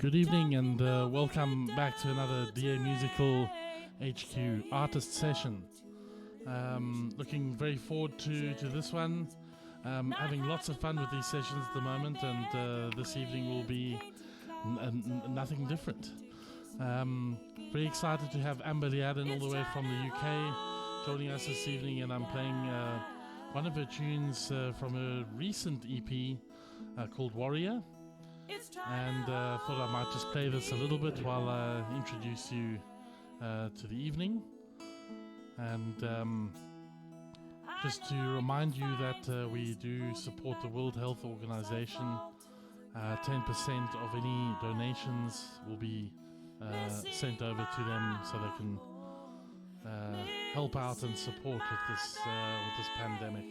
Good evening and welcome back to another DA Musical HQ artist session. Looking very forward to this one. Having lots of fun with these sessions at the moment, and this evening will be nothing different. Very excited to have Amber Liadan all the way from the UK joining us this evening, and I'm playing one of her tunes from a recent EP called Warrior. And thought I might just play this a little bit while I introduce you to the evening. And just to remind you that we do support the World Health Organization. 10% of any donations will be sent over to them so they can help out and support with this pandemic.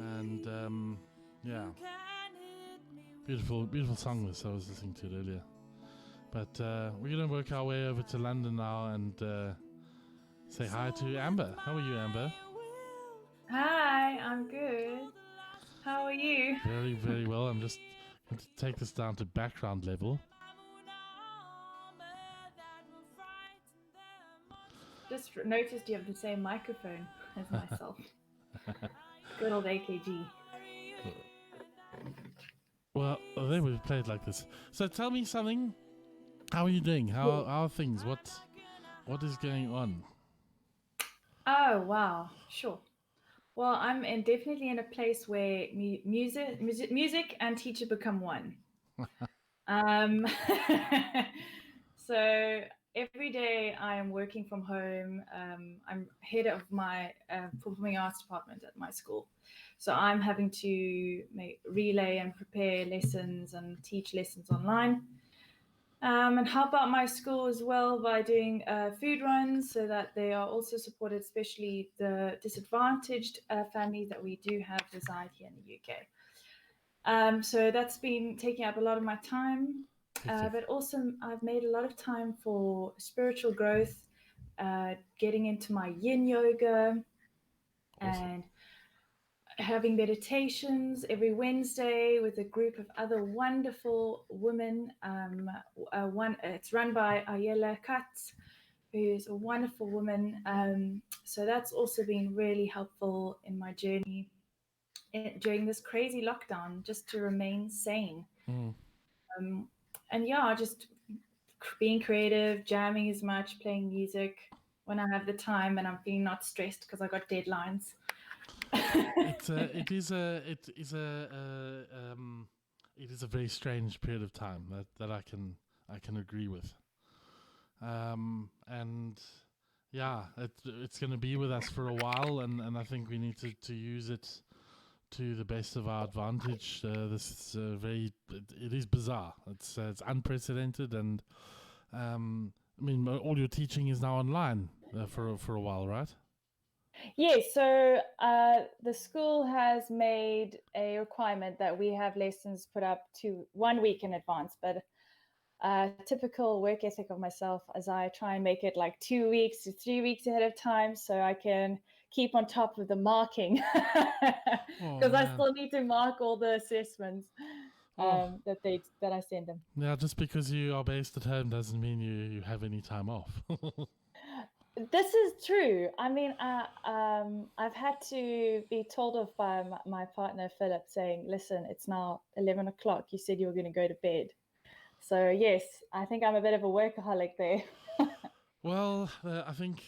And yeah. Beautiful song this, I was listening to it earlier. But we're going to work our way over to London now and say hi to Amber. How are you, Amber? Hi, I'm good. How are you? Very, very well. I'm just going to take this down to background level. Just noticed you have the same microphone as myself. Good old AKG. Well, they would play it like this. So tell me something. How are you doing? How are things? What is going on? Oh, wow. Sure. Well, I'm definitely in a place where music and teacher become one. So every day I am working from home. I'm head of my performing arts department at my school. So I'm having to relay and prepare lessons and teach lessons online. And help out my school as well by doing food runs so that they are also supported, especially the disadvantaged families that we do have reside here in the UK. So that's been taking up a lot of my time. But also I've made a lot of time for spiritual growth, getting into my yin yoga, and having meditations every Wednesday with a group of other wonderful women. It's run by Ayela Katz, who's a wonderful woman. So that's also been really helpful in my journey during this crazy lockdown, just to remain sane. And yeah, just being creative, jamming as much, playing music when I have the time and I'm feeling not stressed because I got deadlines. It is a very strange period of time that I can agree with. And yeah, it's going to be with us for a while, and I think we need to use it to the best of our advantage. This is it is bizarre. It's unprecedented, and I mean, all your teaching is now online for a while, right? Yes, so the school has made a requirement that we have lessons put up to 1 week in advance, but typical work ethic of myself as I try and make it like 2 weeks to 3 weeks ahead of time so I can keep on top of the marking because I still need to mark all the assessments that I send them. Yeah, just because you are based at home doesn't mean you have any time off. This is true. I mean, I've had to be told off by my partner, Philip, saying, listen, it's now 11 o'clock. You said you were going to go to bed. So, yes, I think I'm a bit of a workaholic there. Well, I think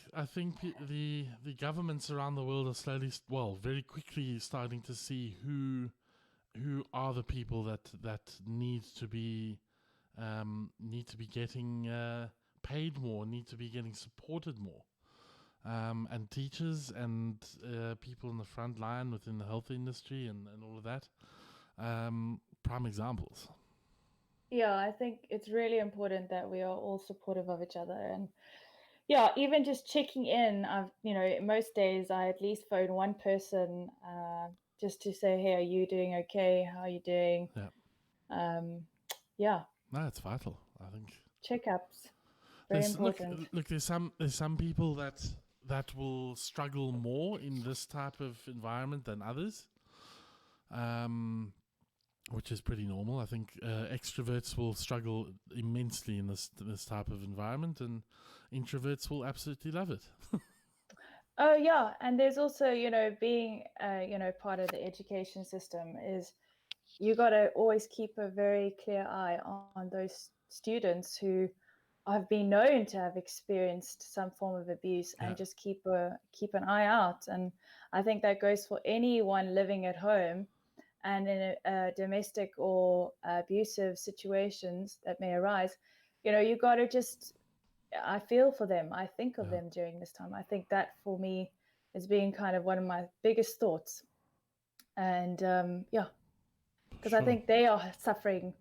the governments around the world are slowly, very quickly starting to see who are the people that need to be getting paid more, need to be getting supported more, and teachers and people in the front line within the health industry and all of that, prime examples. Yeah, I think it's really important that we are all supportive of each other, and yeah, even just checking in. Most days I at least phone one person just to say, hey, are you doing okay? How are you doing? Yeah. No, it's vital, I think. Checkups. Very important. Look, there's some people that will struggle more in this type of environment than others. which is pretty normal. I think extroverts will struggle immensely in this type of environment, and introverts will absolutely love it. Oh yeah, and there's also, being part of the education system is you got to always keep a very clear eye on those students who have been known to have experienced some form of abuse, and just keep an eye out. And I think that goes for anyone living at home and in a domestic or abusive situations that may arise. You got to just, I feel for them. I think of them during this time. I think that for me is being kind of one of my biggest thoughts. And because I think they are suffering.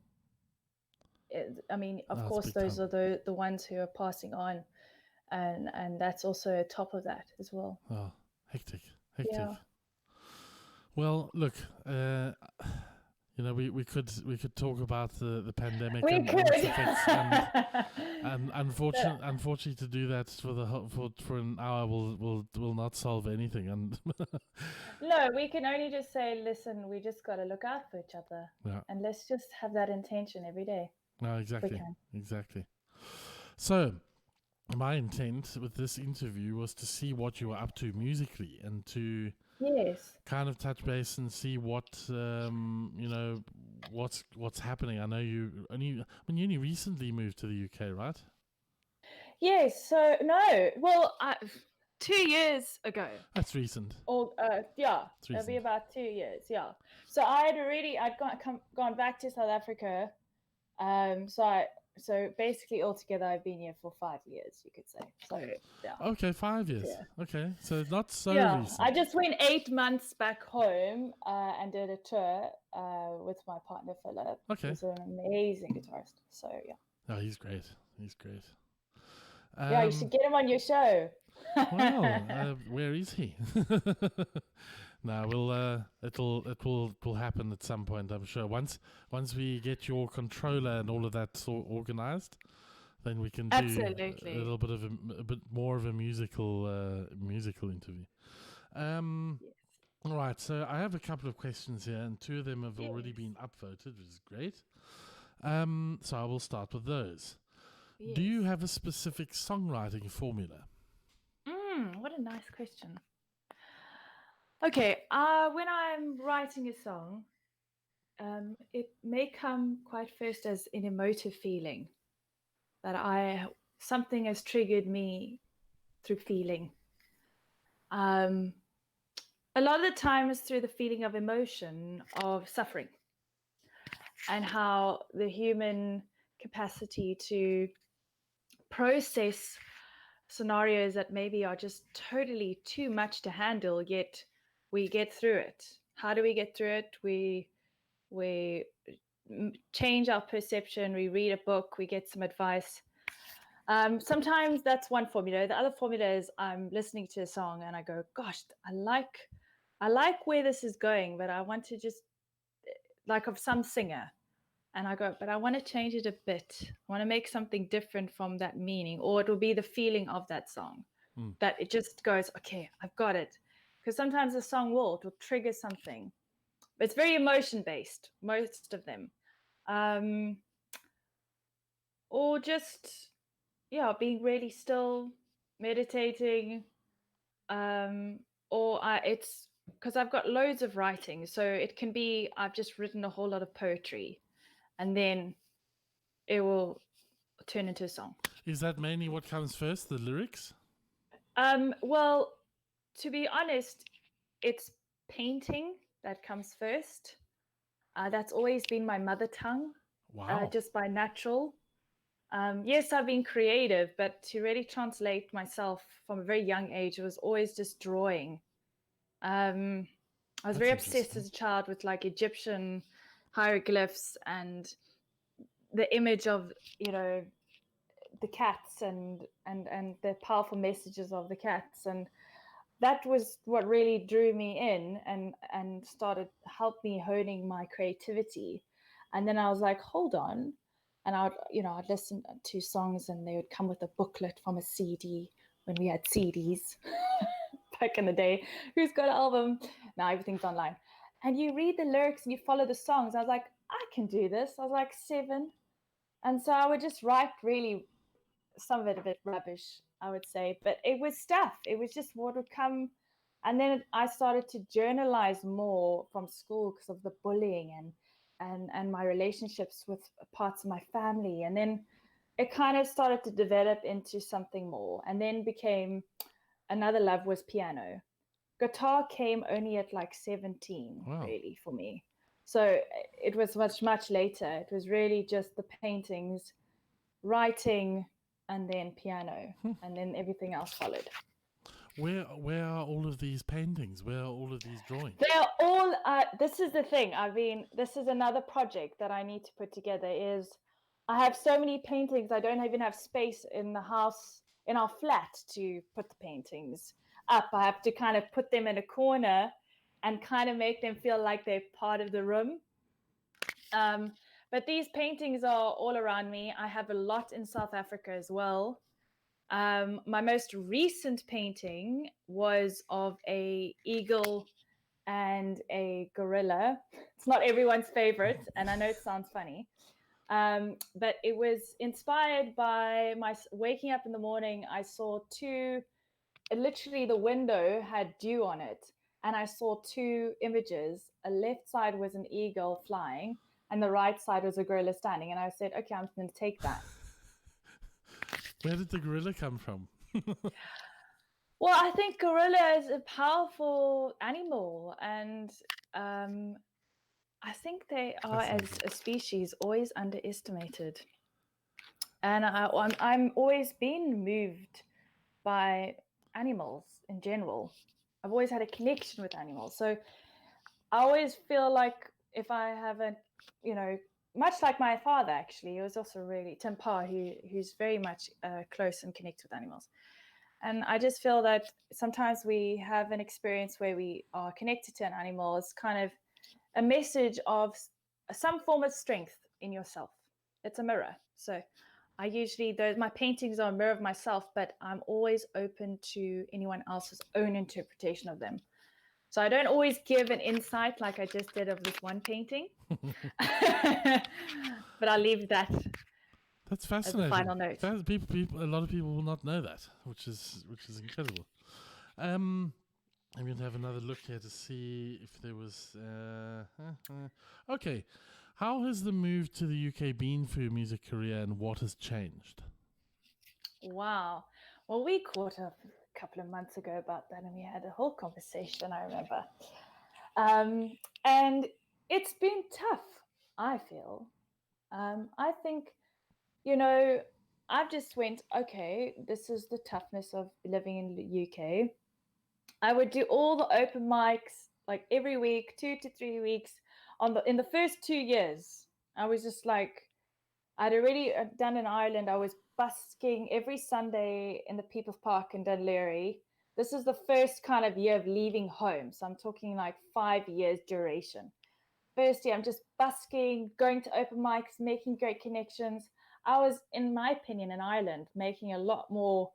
I mean, of course, those are the ones who are passing on, and that's also top of that as well. Oh, hectic. Yeah. Well, look, we could talk about the pandemic We and could. its effects, and unfortunately, to do that for an hour will not solve anything. And no, we can only just say, listen, we just got to look out for each other, and let's just have that intention every day. No, exactly. So, my intent with this interview was to see what you were up to musically, and to kind of touch base and see what what's happening. I know you only recently moved to the UK, right? Yes. So no, well, 2 years ago. That's recent. Or it'll be about 2 years. Yeah. So I'd gone back to South Africa. So basically altogether I've been here for 5 years, you could say. So yeah. Okay, 5 years. Yeah. Okay, so not so recent. I just went 8 months back home and did a tour with my partner Philip. Okay. He's an amazing guitarist. So yeah. Oh, he's great. Yeah, you should get him on your show. Well, where is he? No, it will happen at some point, I'm sure. Once we get your controller and all of that organized, then we can do a little bit of a bit more of a musical interview. All right, so I have a couple of questions here, and 2 of them have already been upvoted, which is great. So I will start with those. Yes. Do you have a specific songwriting formula? What a nice question. Okay, when I'm writing a song, it may come quite first as an emotive feeling that something has triggered me through feeling. A lot of the time it's through the feeling of emotion, of suffering, and how the human capacity to process scenarios that maybe are just totally too much to handle, yet we get through it. How do we get through it? We change our perception, we read a book, we get some advice. Sometimes that's one formula. The other formula is I'm listening to a song and I go, gosh, I like where this is going, but I want to just, like of some singer, and I go, but I want to change it a bit. I want to make something different from that meaning, or it will be the feeling of that song. That it just goes, okay, I've got it. Because sometimes a song will trigger something. But it's very emotion-based, most of them. Or just, being really still, meditating. It's because I've got loads of writing. So it can be, I've just written a whole lot of poetry, and then it will turn into a song. Is that mainly what comes first, the lyrics? Well, to be honest, it's painting that comes first. That's always been my mother tongue. Wow. Just by natural. Yes, I've been creative, but to really translate myself from a very young age, it was always just drawing. I was very obsessed as a child with like Egyptian hieroglyphs and the image of, the cats and the powerful messages of the cats, and that was what really drew me in and helped me honing my creativity. And then I was like, hold on, and I'd listen to songs and they would come with a booklet from a CD when we had CDs back in the day. Who's got an album? Now everything's online, and you read the lyrics and you follow the songs. I was like, I can do this. I was like 7. And so I would just write really, some of it a bit rubbish, I would say, but it was stuff. It was just what would come. And then I started to journalize more from school because of the bullying and my relationships with parts of my family. And then it kind of started to develop into something more, and then became another love was piano. Guitar came only at like 17, Wow. really, for me. So it was much later. It was really just the paintings, writing, and then piano, and then everything else followed. Where are all of these paintings? Where are all of these drawings? They're all. This is the thing. I mean, this is another project that I need to put together. Is I have so many paintings. I don't even have space in the house, in our flat, to put the paintings up. I have to kind of put them in a corner and kind of make them feel like they're part of the room. But these paintings are all around me. I have a lot in South Africa as well. My most recent painting was of a eagle and a gorilla. It's not everyone's favorite, and I know it sounds funny, but it was inspired by my waking up in the morning. I saw two, literally the window had dew on it, and I saw two images. A left side was an eagle flying, and the right side was a gorilla standing. And I said, okay, I'm going to take that. Where did the gorilla come from? Well, I think gorilla is a powerful animal, and I think they are, as a species, always underestimated. And I'm always been moved by animals in general. I've always had a connection with animals. So I always feel like if I haven't, much like my father, actually, he was also really, Tim Parr, who's very much close and connected with animals. And I just feel that sometimes we have an experience where we are connected to an animal. It's kind of a message of some form of strength in yourself. It's a mirror. So I usually, my paintings are a mirror of myself, but I'm always open to anyone else's own interpretation of them. So I don't always give an insight like I just did of this one painting, but I'll leave that. That's fascinating. As a final note. A lot of people will not know that, which is incredible. I'm going to have another look here to see if there was. Okay, how has the move to the UK been for your music career, and what has changed? Wow. Well, we caught up a couple of months ago about that, and we had a whole conversation, I remember. And it's been tough, I feel. I think, I've just went, okay, this is the toughness of living in the UK. I would do all the open mics like every week, 2 to 3 weeks. In the first 2 years, I was just like, I'd already done in Ireland. I was busking every Sunday in the People's Park in Dunleary. This is the first kind of year of leaving home. So I'm talking like 5 years duration. First year, I'm just busking, going to open mics, making great connections. I was, in my opinion, in Ireland, making a lot more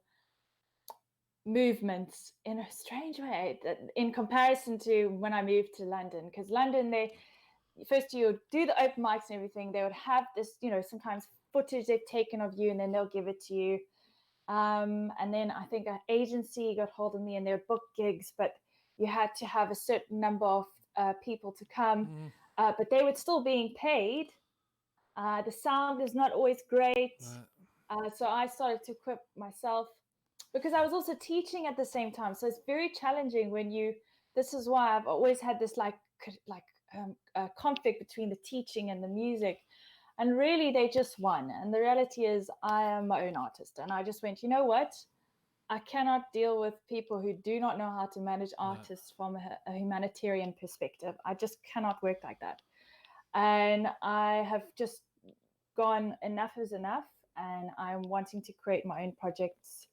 movements in a strange way in comparison to when I moved to London. Because London, first you do the open mics and everything. They would have this, sometimes footage they've taken of you, and then they'll give it to you. And then I think an agency got hold of me, and they would book gigs, but you had to have a certain number of people to come. But they were still being paid. The sound is not always great. So I started to equip myself, because I was also teaching at the same time. So it's very challenging this is why I've always had this conflict between the teaching and the music. And really, they just won. And the reality is, I am my own artist. And I just went, you know what? I cannot deal with people who do not know how to manage artists from a humanitarian perspective. I just cannot work like that. And I have just gone, enough is enough. And I'm wanting to create my own projects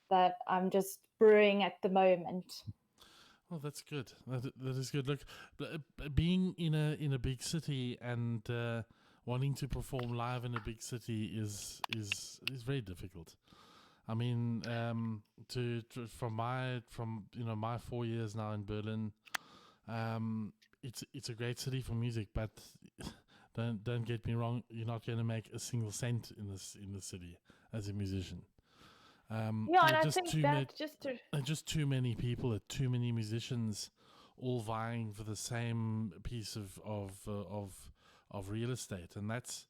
that I'm just brewing at the moment. Oh, that's good. That is good. Look, being in a big city and wanting to perform live in a big city is very difficult. I mean, from my 4 years now in Berlin, it's a great city for music, but Don't get me wrong. You're not going to make a single cent in the city as a musician. Yeah, and I think that just too many people, too many musicians, all vying for the same piece of real estate, and that's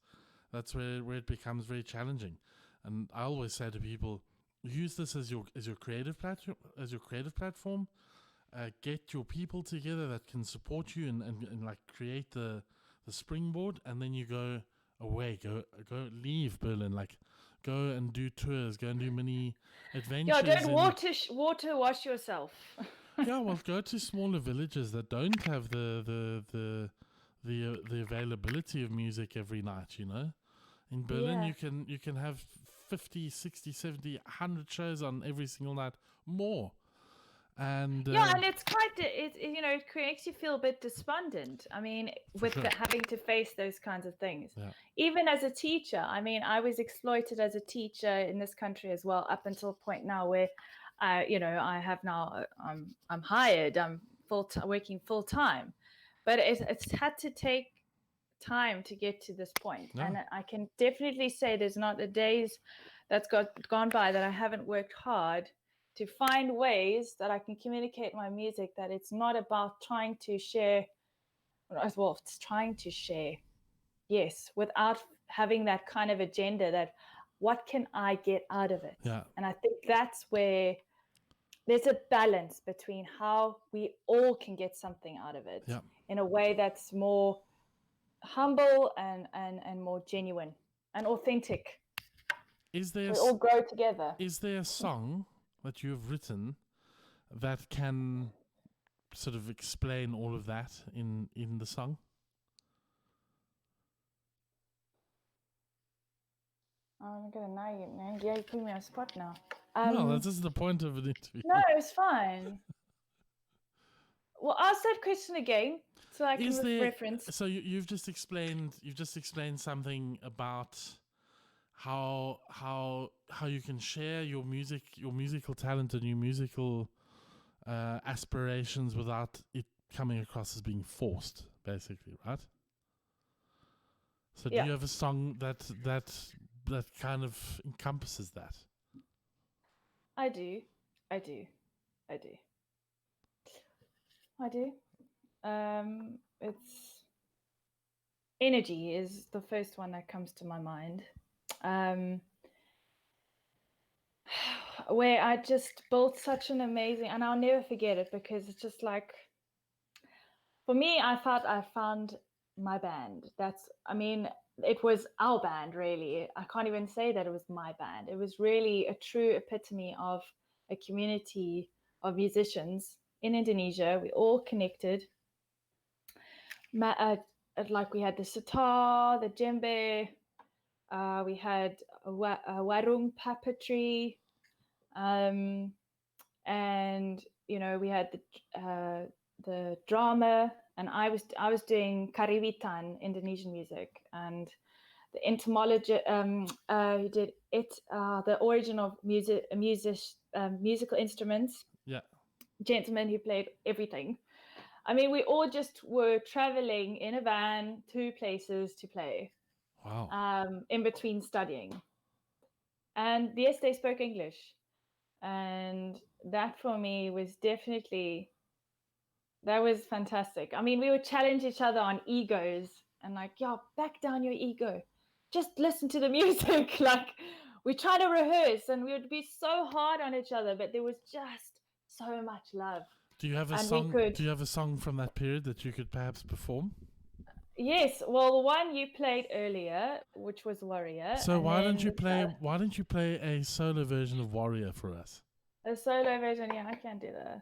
where it becomes very challenging. And I always say to people, use this as your creative platform. Get your people together that can support you and like create the springboard, and then you go away, go leave Berlin, like go and do tours, go and do mini adventures. Yeah, don't water wash yourself. Yeah, well, go to smaller villages that don't have the availability of music every night, you know. In Berlin, you can have 50, 60, 70, 100 shows on every single night, more. And and it's quite it makes you feel a bit despondent. I mean, with having to face those kinds of things. Yeah. Even as a teacher, I mean, I was exploited as a teacher in this country as well, up until a point now where I have now I'm hired, I'm working full time, but it's had to take time to get to this point. And I can definitely say there's not a days that's gone by that I haven't worked hard to find ways that I can communicate my music, that it's not about trying to share, well, it's trying to share, yes, without having that kind of agenda that what can I get out of it? Yeah. And I think that's where there's a balance between how we all can get something out of it in a way that's more humble and more genuine and authentic. We all grow together. Is there a song that you have written that can sort of explain all of that in the song? I'm gonna know you, man. Yeah, you put me on the spot now. No, that isn't the point of an interview. No, it's fine. Well, ask that question again so I can reference. So you've just explained something about how you can share your musical talent and your musical aspirations without it coming across as being forced, basically, right? So do you have a song that kind of encompasses that? I do. It's Energy is the first one that comes to my mind. Where I just built such an amazing, and I'll never forget it because it's just like, for me, I thought I found my band. It was our band, really. I can't even say that it was my band. It was really a true epitome of a community of musicians in Indonesia. We all connected. Like we had the sitar, the djembe, we had warung puppetry, and we had the drama, and I was doing kariwitan, Indonesian music, and the entomologist who did it, the origin of musical instruments. Yeah, gentleman who played everything. I mean, we all just were traveling in a van to places to play. Wow. In between studying. And yes, they spoke English. And that for me was that was fantastic. I mean, we would challenge each other on egos and like, back down your ego. Just listen to the music. Like, we try to rehearse and we would be so hard on each other, but there was just so much love. Do you have a song? Do you have a song from that period that you could perhaps perform? Yes, well, the one you played earlier, which was Warrior. So why don't you play a solo version of Warrior for us? A solo version, yeah, I can do that.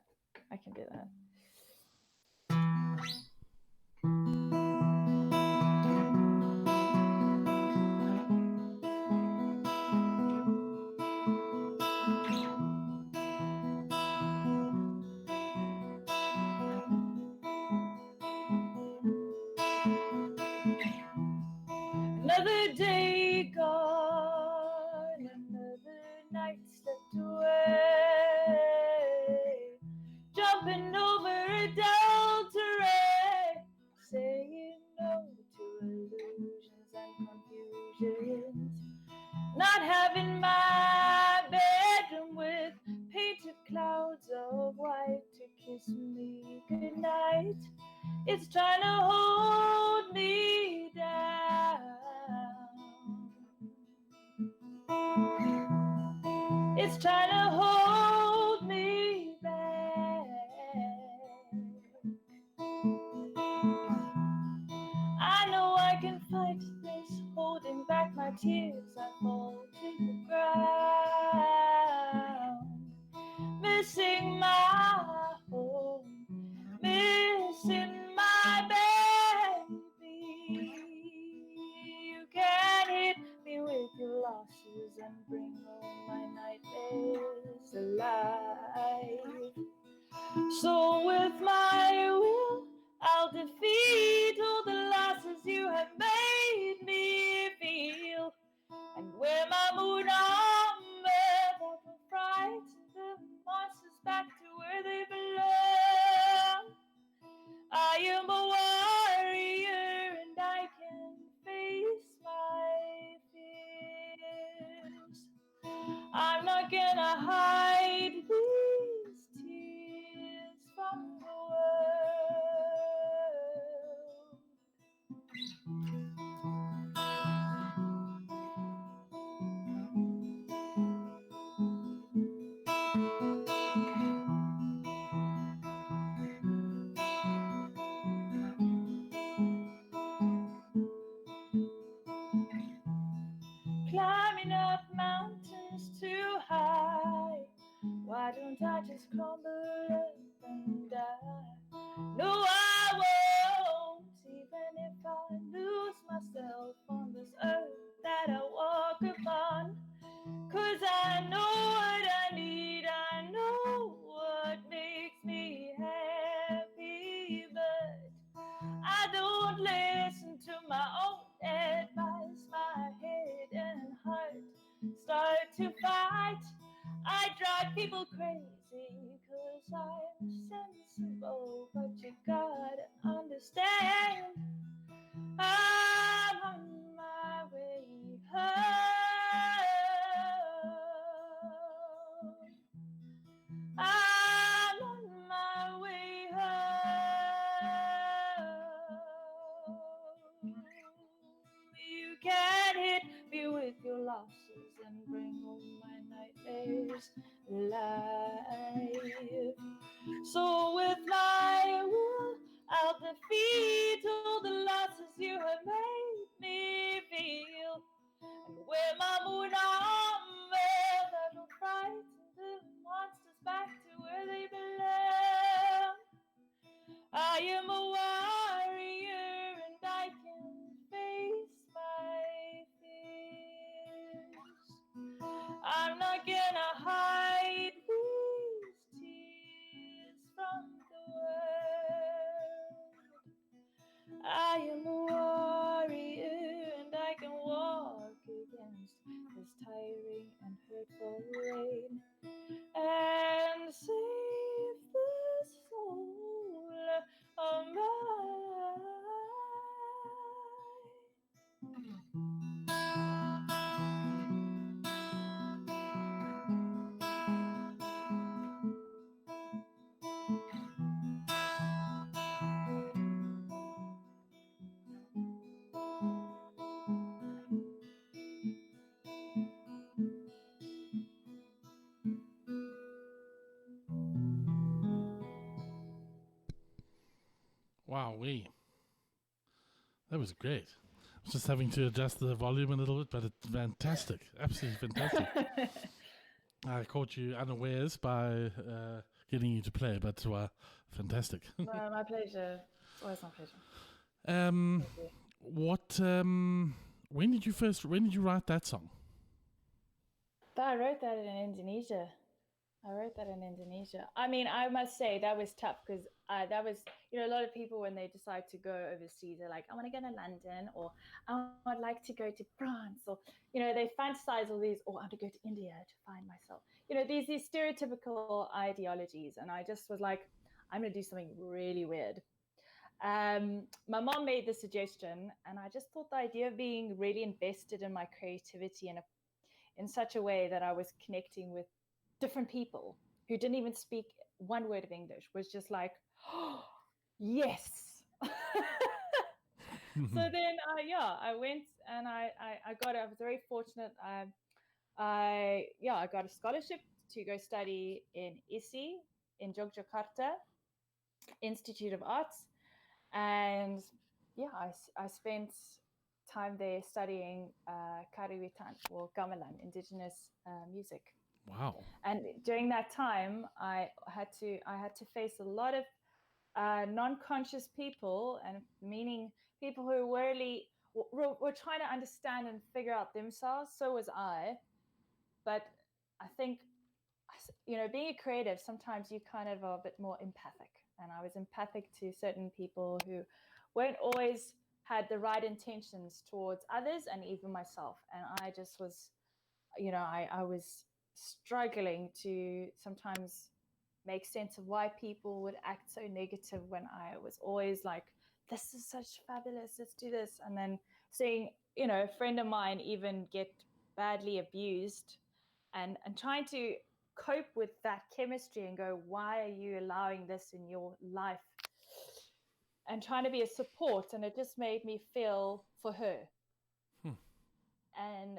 Another day gone, another night slipped away, jumping over have in my bedroom with painted clouds of white to kiss me goodnight. It's trying to hold me down. It's trying to hold me back. I know I can fight this, holding back my tears. I fall to the ground, missing my home, missing my baby. You can hit me with your losses and bring all my nightmares alive. So with my will, I'll defeat all the losses you have made me feel. And wear my moon armor that will frighten the monsters back to where they belong. I am a warrior and I can face my fears. I'm not gonna hide these tears from the world. Climbing up mountains too high. Why don't I just crumble up and die? No, I won't, even if I lose myself on this earth that I walk upon. 'Cause I know what I need, I know what makes me happy, but I don't listen to my own advice. My head and heart start to fight. I drive people crazy 'cause I'm sensible, but you gotta understand, I'm on my way home. I'm on my way home. You can't hit me with your losses and bring home my nightmares alive. So with my will, I'll defeat all the losses you have made me feel. And wear my moon armor that will frighten the monsters back to where they belong. I am a warrior and I can face my fears. I'm not gonna hide these tears from the world. I am a warrior and I can walk against this tiring and hurtful rain and save the soul of mine. Wow-wee. That was great. I was just having to adjust the volume a little bit, but it's fantastic. Absolutely fantastic. I caught you unawares by getting you to play, but fantastic. My pleasure. It's always my pleasure. When did you write that song? I wrote that in Indonesia. I mean, I must say that was tough because that was, a lot of people when they decide to go overseas, they're like, I want to go to London, or I would like to go to France, or, they fantasize all these, or I want to go to India to find myself. These stereotypical ideologies. And I just was like, I'm going to do something really weird. My mom made the suggestion, and I just thought the idea of being really invested in my creativity in such a way that I was connecting with different people who didn't even speak one word of English, was just like, oh, yes. So then, I went and I was very fortunate. I got a scholarship to go study in ISI in Yogyakarta Institute of Arts, and I spent time there studying Kariwitan or gamelan, indigenous music. Wow. And during that time, I had to face a lot of non-conscious people, and meaning people who were trying to understand and figure out themselves. So was I. But I think, being a creative, sometimes you kind of are a bit more empathic. And I was empathic to certain people who weren't always had the right intentions towards others and even myself. And I just was, I was struggling to sometimes make sense of why people would act so negative when I was always like, this is such fabulous, let's do this. And then seeing, a friend of mine even get badly abused and trying to cope with that chemistry and go, why are you allowing this in your life? And trying to be a support. And it just made me feel for her. And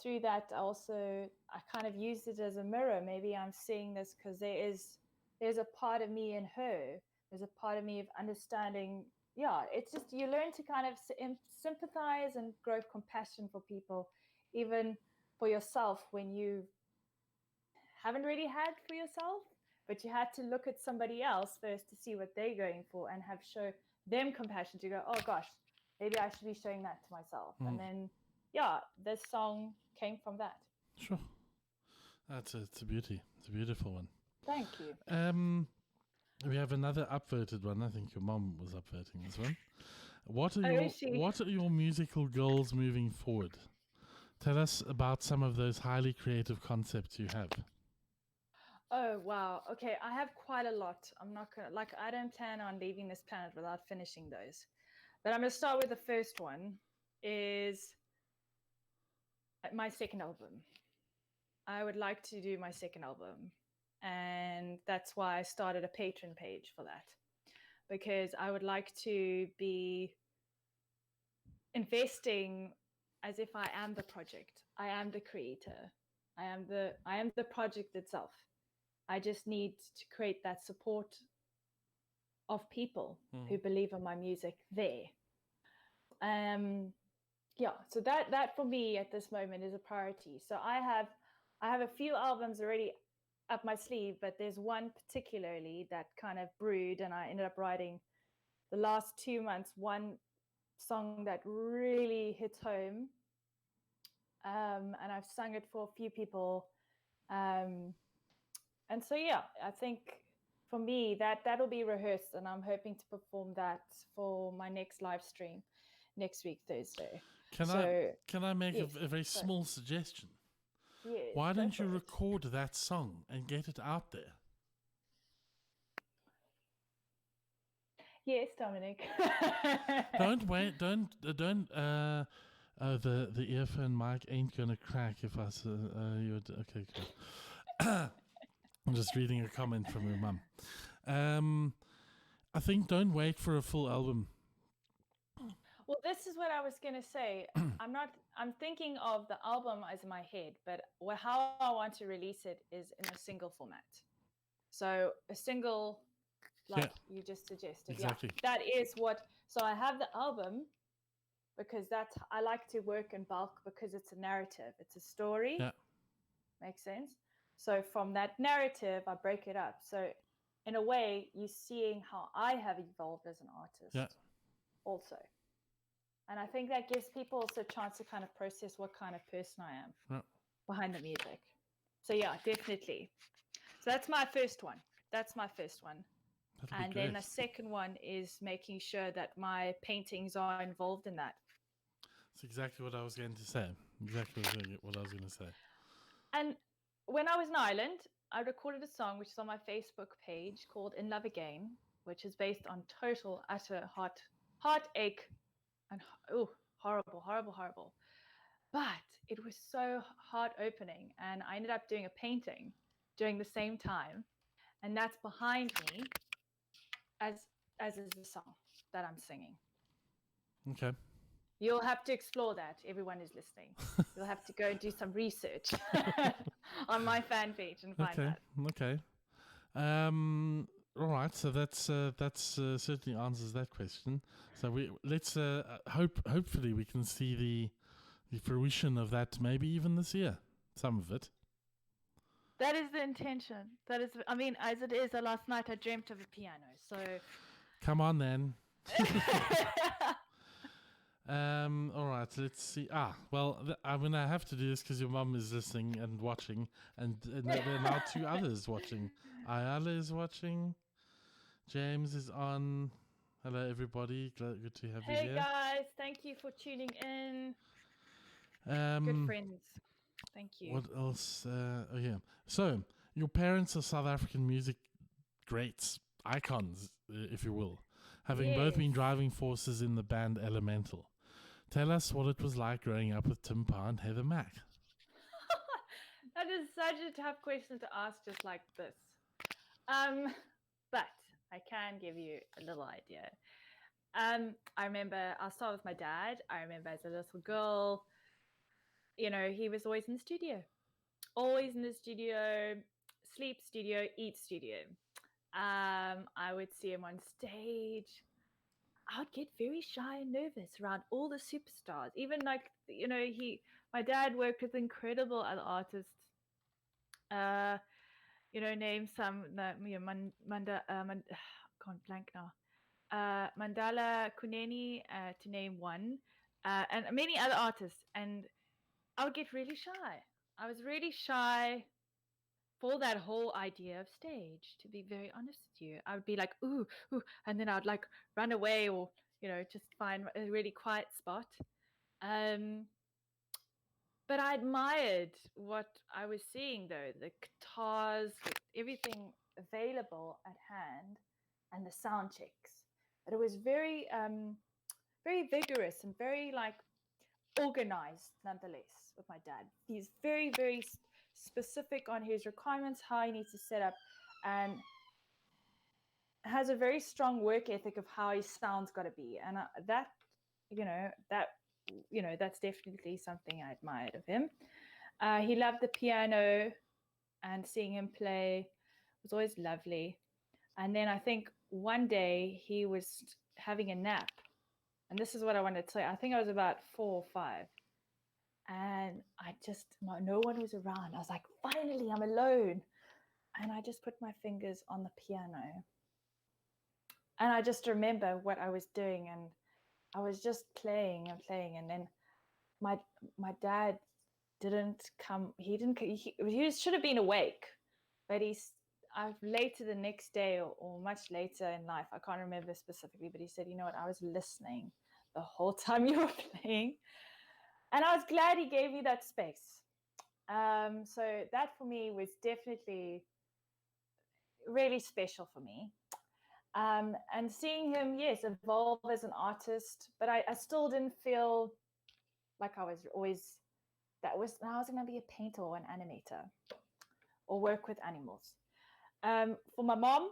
through that also I kind of used it as a mirror. Maybe I'm seeing this because there's a part of me in her. There's a part of me of understanding. It's just you learn to kind of sympathize and grow compassion for people, even for yourself when you haven't really had for yourself, but you had to look at somebody else first to see what they're going for and show them compassion to go, oh gosh, maybe I should be showing that to myself. And then this song came from that. Sure. It's a beauty. It's a beautiful one. Thank you. We have another upvoted one. I think your mom was upvoting this one. What are your musical goals moving forward? Tell us about some of those highly creative concepts you have. Oh, wow. Okay, I have quite a lot. I'm not going to, I don't plan on leaving this planet without finishing those. But I'm going to start with the first one, is my second album. I would like to do my second album. And that's why I started a Patreon page for that. Because I would like to be investing as if I am the project. I am the creator. I am the project itself. I just need to create that support of people who believe in my music there. So that for me at this moment is a priority. So I have a few albums already up my sleeve, but there's one particularly that kind of brewed, and I ended up writing the last 2 months one song that really hits home, and I've sung it for a few people, and so I think for me that'll be rehearsed, and I'm hoping to perform that for my next live stream next week, Thursday. Can I make a very small suggestion? Yes, why don't you record that song and get it out there? Yes, Dominic. Don't wait. Don't. The earphone mic ain't gonna crack if I say okay. Cool. I'm just reading a comment from your mum. I think don't wait for a full album. Well, this is what I was going to say. I'm thinking of the album as in my head, but how I want to release it is in a single format. So a single, you just suggested. Exactly. Yeah, that is what. So I have the album because I like to work in bulk because it's a narrative. It's a story. Yeah. Makes sense. So from that narrative, I break it up. So in a way, you're seeing how I have evolved as an artist. Yeah. Also. And I think that gives people also a chance to kind of process what kind of person I am behind the music. So yeah, definitely. So that's my first one. And then the second one is making sure that my paintings are involved in that. That's exactly what I was going to say. And when I was in Ireland, I recorded a song which is on my Facebook page called In Love Again, which is based on total, utter heartache and horrible. But it was so heart opening, and I ended up doing a painting during the same time, and that's behind me as is the song that I'm singing. Okay. You'll have to explore that. Everyone who's listening, you'll have to go and do some research on my fan page and find that. Okay. All right. So that's certainly answers that question. So let's hopefully we can see the fruition of that maybe even this year. Some of it. That is the intention. That is, I mean, as it is, last night I dreamt of a piano. So come on then. All right, let's see. Well, I mean, I have to do this because your mum is listening and watching, and there are now two others watching. Ayala is watching. James is on. Hello, everybody. Good to have you here. Hey, guys. Thank you for tuning in. Good friends. Thank you. What else? Oh, yeah. So, your parents are South African music greats, icons, if you will, having both been driving forces in the band Elemental. Tell us what it was like growing up with Tim Parr and Heather Mack. That is such a tough question to ask just like this. But I can give you a little idea. I remember, I'll start with my dad. I remember as a little girl, you know, he was always in the studio. Always in the studio, sleep studio, eat studio. I would see him on stage. I would get very shy and nervous around all the superstars. Even like, you know, my dad worked with incredible other artists. You know, name some, you know, can't blank now. Mandala Kuneni, to name one, and many other artists. And I would get really shy. I was really shy for that whole idea of stage, to be very honest with you. I would be like, ooh, and then I'd like run away or, you know, just find a really quiet spot. But I admired what I was seeing, though, the guitars, everything available at hand, and the sound checks. But it was very, very vigorous and very like organized nonetheless with my dad. He's very, very specific on his requirements, how he needs to set up, and has a very strong work ethic of how his sound's got to be. And that's definitely something I admired of him. He loved the piano, and seeing him play was always lovely. And then I think one day he was having a nap, and this is what I wanted to say. I think I was about 4 or 5, and no one was around. I was like, finally, I'm alone. And I just put my fingers on the piano, and I just remember what I was doing, and I was just playing and playing. And then my dad didn't come. He should have been awake, but later the next day or much later in life, I can't remember specifically, but he said, you know what, I was listening the whole time you were playing. And I was glad he gave me that space. So that for me was definitely really special for me. And seeing him, yes, evolve as an artist, but I still didn't feel like I was always, I was going to be a painter or an animator or work with animals. For my mom,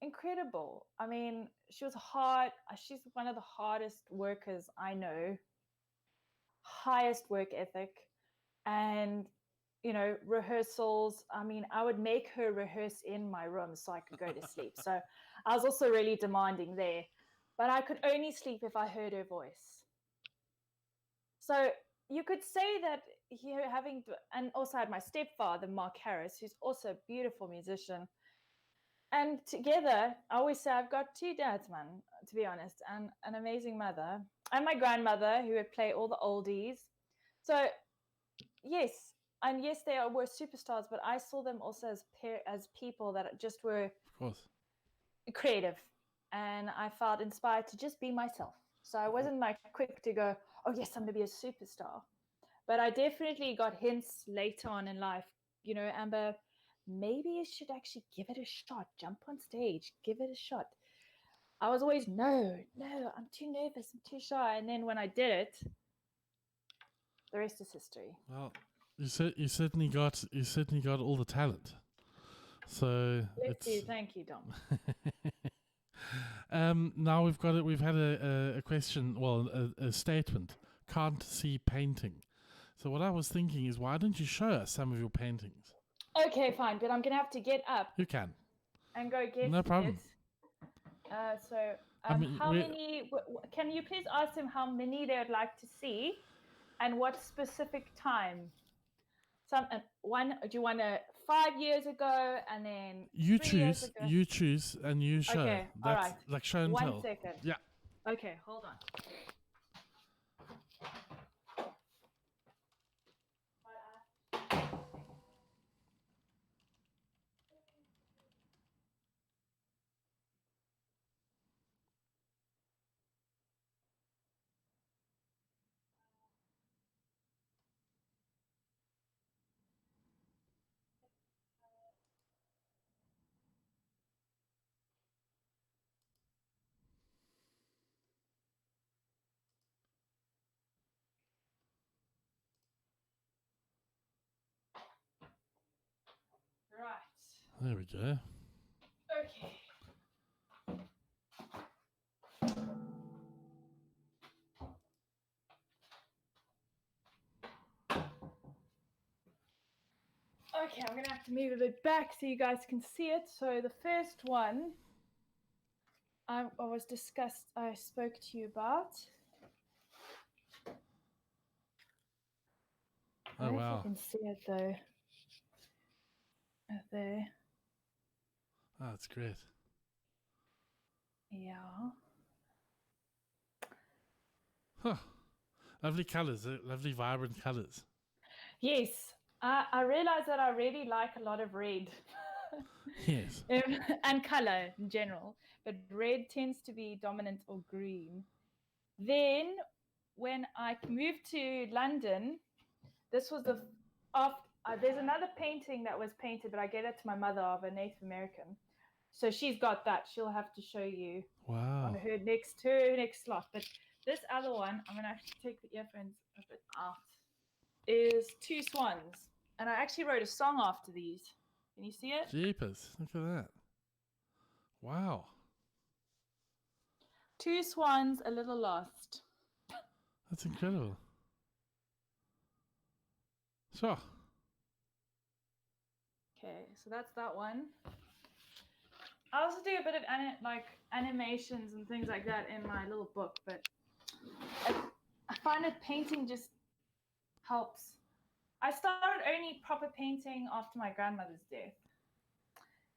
incredible. I mean, she was hard. She's one of the hardest workers I know. Highest work ethic, and you know, rehearsals. I mean, I would make her rehearse in my room so I could go to sleep. So I was also really demanding there, but I could only sleep if I heard her voice. So you could say that here and also I had my stepfather, Mark Harris, who's also a beautiful musician. And together, I always say I've got 2 dads, man, to be honest, and an amazing mother, and my grandmother who would play all the oldies. So yes, and yes, they were superstars, but I saw them also as people that just were, of course, creative, and I felt inspired to just be myself. So I wasn't like quick to go, oh yes, I'm going to be a superstar. But I definitely got hints later on in life, you know, Amber, maybe you should actually give it a shot. Jump on stage, give it a shot. I was always, no, I'm too nervous, I'm too shy. And then when I did it, the rest is history. Well, you certainly got all the talent. So Thank you, Dom. Now we've had a question, well, a statement. Can't see painting. So what I was thinking is, why don't you show us some of your paintings? Okay, fine, but I'm gonna have to get up. You can. And go get no problem. So, I mean, how many? Can you please ask them how many they would like to see, and what specific time? Some one. Do you want to 5 years ago, and then you 3 years choose? ago? You choose, and you show. Okay, all right. Like show and tell. 1 second. Yeah. Okay, hold on. Right. There we go. Okay. Okay, I'm gonna have to move a bit back so you guys can see it. So the first one I spoke to you about. I don't know if you can see it though. There. Oh, that's great. Yeah. Huh. Lovely colours, lovely vibrant colours. Yes. I realize that I really like a lot of red. Yes. And color in general. But red tends to be dominant, or green. Then when I moved to London, this was there's another painting that was painted, but I gave it to my mother, of a Native American. So she's got that. She'll have to show you on her next slot. But this other one, I'm going to actually take the earphones a bit out, is Two Swans. And I actually wrote a song after these. Can you see it? Jeepers, look at that. Wow. Two Swans, a Little Lost. That's incredible. Sure. Okay, so that's that one. I also do a bit of animations and things like that in my little book, but I find that painting just helps. I started only proper painting after my grandmother's death,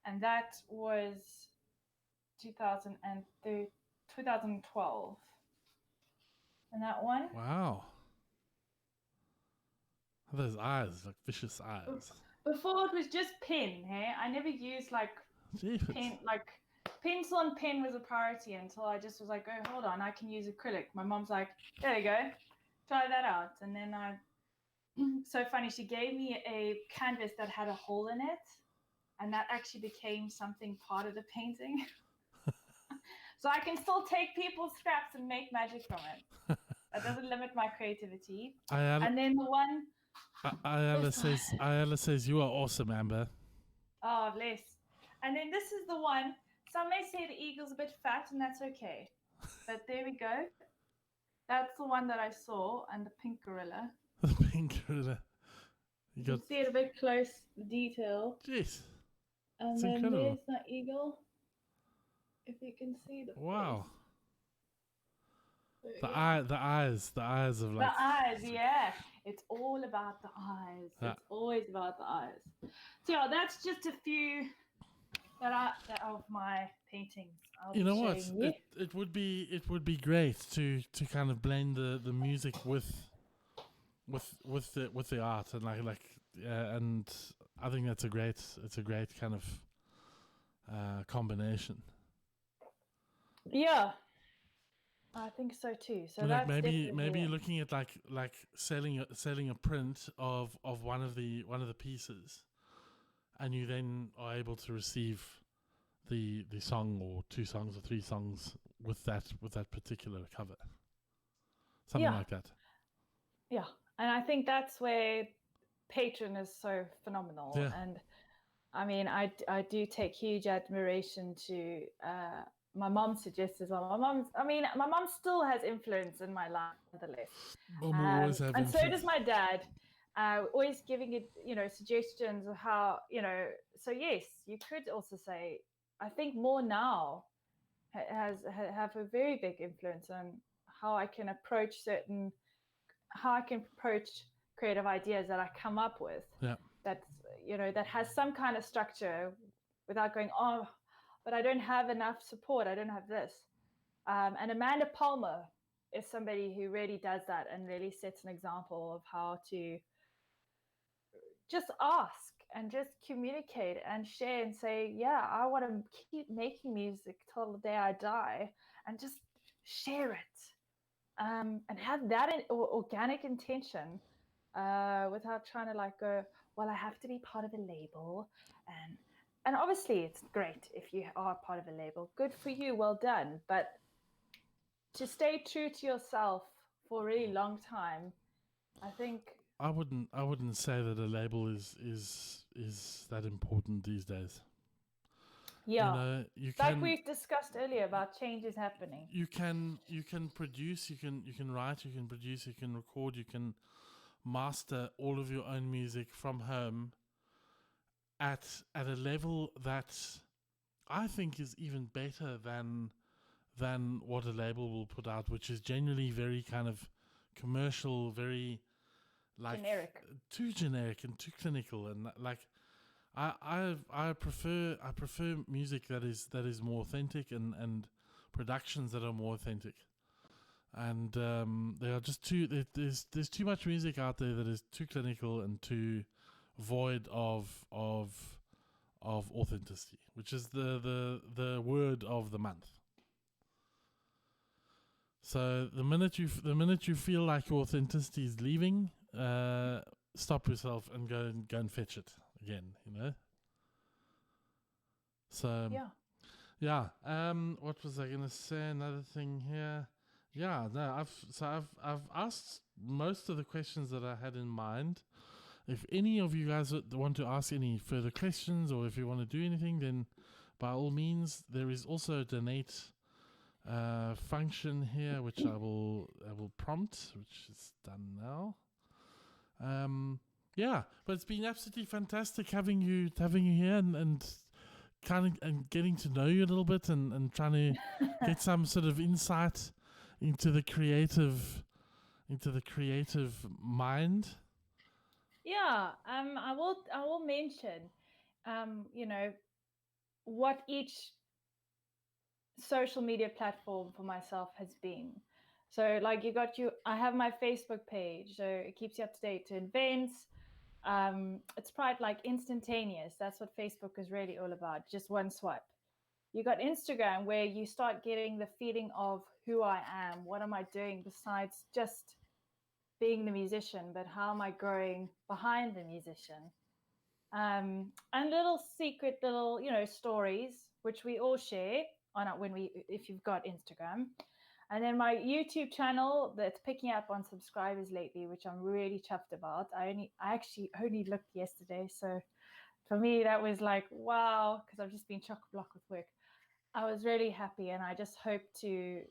and that was 2012. And that one. Wow. Those eyes, like vicious eyes. Before it was just pen, hey? I never used pen, pencil and pen was a priority until I just was like, oh, hold on, I can use acrylic. My mom's like, there you go, try that out. And then so funny, she gave me a canvas that had a hole in it, and that actually became something part of the painting. So I can still take people's scraps and make magic from it. That doesn't limit my creativity. And then the one... Ayala says, you are awesome, Amber. Oh, bless. And then this is the one. Some may say the eagle's a bit fat, and that's okay. But there we go. That's the one that I saw, and the pink gorilla. The pink gorilla. You can see it a bit close, the detail. Jeez. And that's then incredible. There's that eagle. If you can see the wow. Face. The eyes of like... The eyes, yeah. It's all about the eyes. Yeah. It's always about the eyes. So yeah, that's just a few that of my paintings. You know what? It would be great to kind of blend the music with the art, and and I think it's a great kind of combination. Yeah. I think so too. So that's maybe looking at like selling a print of one of the pieces, and you then are able to receive the song, or 2 songs or 3 songs with that particular cover. Something like that. Yeah. And I think that's where Patreon is so phenomenal. Yeah. And I mean, I do take huge admiration to my mom suggests as well. My mom still has influence in my life nonetheless. Mom will always have And so influence. does my dad, always giving it, suggestions of how, so yes, you could also say, I think more now have a very big influence on how I can approach creative ideas that I come up with. Yeah. That's, that has some kind of structure without going, oh, but I don't have enough support. I don't have this. And Amanda Palmer is somebody who really does that and really sets an example of how to just ask and just communicate and share and say, yeah, I want to keep making music till the day I die, and just share it. And have that organic intention, without trying to like go, well, I have to be part of a label, and obviously it's great if you are part of a label, good for you, well done, but to stay true to yourself for a really long time, I think I wouldn't say that a label is that important these days. yeah, you like can, we've discussed earlier about changes happening. you can produce, you can write, you can produce, you can record, you can master all of your own music from home at a level that I think is even better than what a label will put out, which is generally very kind of commercial, very like Generic. too generic and too clinical, and like I prefer music that is more authentic, and productions that are more authentic. And there are just there's too much music out there that is too clinical and too void of authenticity, which is the word of the month. So the minute you feel like your authenticity is leaving, stop yourself and go and fetch it again. So yeah. What was I gonna say? Another thing here. Yeah, no, I've asked most of the questions that I had in mind. If any of you guys want to ask any further questions, or if you want to do anything, then by all means, there is also a donate function here, which I will prompt, which is done now. Yeah, but it's been absolutely fantastic having you here and kind of and getting to know you a little bit, and trying to get some sort of insight into the creative mind. Yeah, I will mention, what each social media platform for myself has been. So like I have my Facebook page, so it keeps you up to date to events. It's quite like instantaneous. That's what Facebook is really all about. Just one swipe. You got Instagram, where you start getting the feeling of who I am. What am I doing besides just being the musician, but how am I growing behind the musician? And little secret little, stories, which we all share on if you've got Instagram. And then my YouTube channel that's picking up on subscribers lately, which I'm really chuffed about. I actually only looked yesterday, so for me that was like wow, because I've just been chock-a-block with work. I was really happy, and I just hope to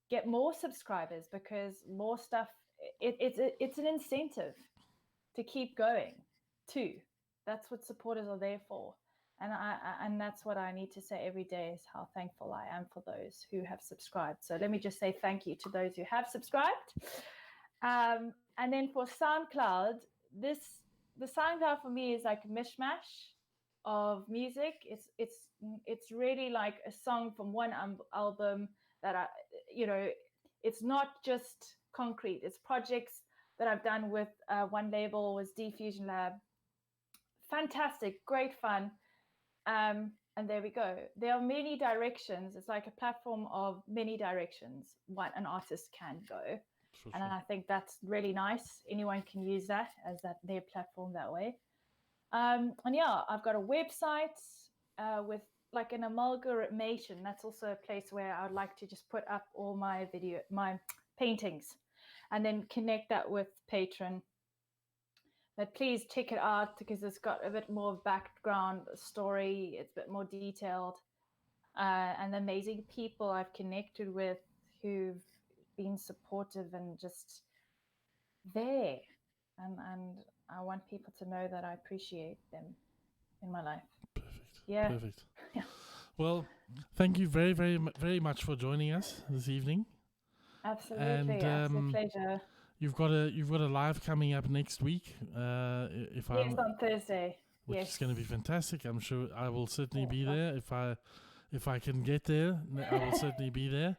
get more subscribers, because more stuff. It's an incentive to keep going too. That's what supporters are there for. And that's what I need to say every day, is how thankful I am for those who have subscribed. So let me just say thank you to those who have subscribed. And then for SoundCloud, the SoundCloud for me is like a mishmash of music. It's really like a song from one album that it's not just concrete. It's projects that I've done with one label, was Diffusion Lab. Fantastic, great fun. And there we go. There are many directions. It's like a platform of many directions an artist can go. And I think that's really nice. Anyone can use that as their platform that way. And yeah, I've got a website with like an amalgamation. That's also a place where I would like to just put up all my paintings, and then connect that with Patreon. But please check it out because it's got a bit more background story. It's a bit more detailed. And amazing people I've connected with who've been supportive and just there. And I want people to know that I appreciate them in my life. Perfect. Yeah. Perfect. Yeah. Well, thank you very, very, very much for joining us this evening. Absolutely. And It's a pleasure. you've got a live coming up next week. If Yes, I'm on Thursday. which Yes. is going to be fantastic. I'm sure I will certainly be there if I can get there. I will certainly be there.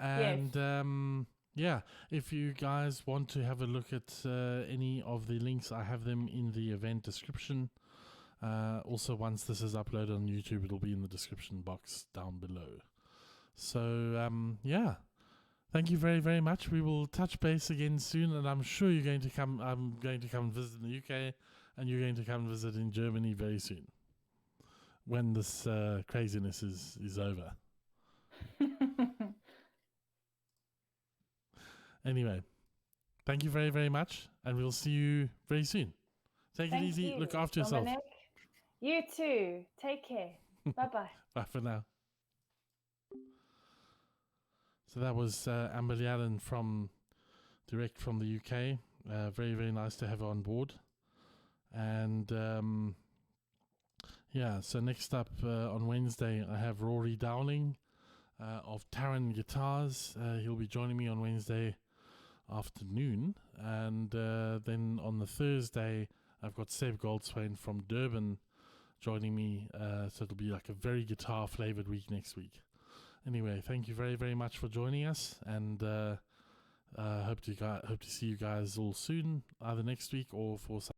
And yeah, if you guys want to have a look at any of the links, I have them in the event description. Also, once this is uploaded on YouTube, it'll be in the description box down below. So yeah, thank you very, very much. We will touch base again soon, and I'm sure you're going to come. I'm going to come visit in the UK, and you're going to come visit in Germany very soon, when this craziness is over. Anyway, thank you very, very much, and we'll see you very soon. Take it easy. Look after yourself. Dominic. You too. Take care. Bye-bye. Bye for now. So that was Amber Liadan direct from the UK. Very, very nice to have her on board. And yeah, so next up on Wednesday, I have Rory Dowling of Taran Guitars. He'll be joining me on Wednesday afternoon. And then on the Thursday, I've got Seb Goldswain from Durban joining me. So it'll be like a very guitar-flavored week next week. Anyway, thank you very, very much for joining us, and hope to see you guys all soon, either next week or for some